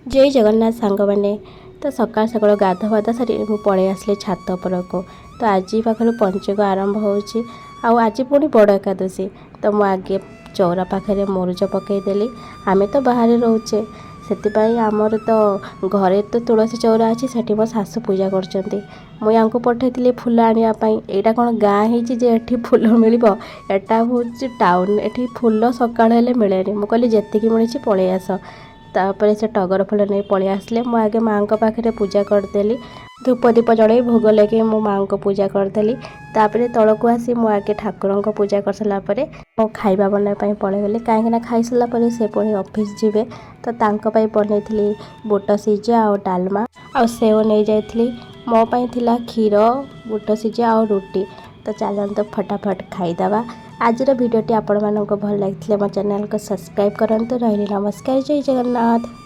जय जगन्नाथ सांग मैंने तो सकाल सकाल गाधवादा सारी मुझे पलि आसली छात उपरको। तो आज पाखर पंचक आरंभ होची आज पुणी बड़ एकादशी। तो मुझे आगे चौरा पाखे मुरुज पकईदेली। आम तो बाहर रोचे से आमर तो घरे तो तुलसी चौरा अच्छी से मो सासू पूजा कर पठे फूल आने यहाँ कौन गाँ होती फूल मिल एटा हूँ टाउन एटी फूल सका मिले मुझे कहली जी मिली पलि आस। तापर से टगर फूल नहीं पलि आसले मु आगे माँ को पाखे पूजा करदेली। धूप दीप जड़े भोग लगे मो माँ को पूजा करदेली। तापर तल को आसी मु आगे ठाकुर को पूजा कर सारापर मो खाଇବା बनाई पलैगली कहीं खाई सारापर से पुणी ऑफिस जीवे। तो तांको बनई बुट सिझा आ डालमा आ सेव नहीं जाइली। मो पाई थिला क्षीर बुट सिझा आ रुटी। तो चलते फटाफट खाईदबा। आज भिडियोटी आपण मानक भल लगी मो चैनल को सब्सक्राइब करंतु। रही नमस्कार जय जगन्नाथ।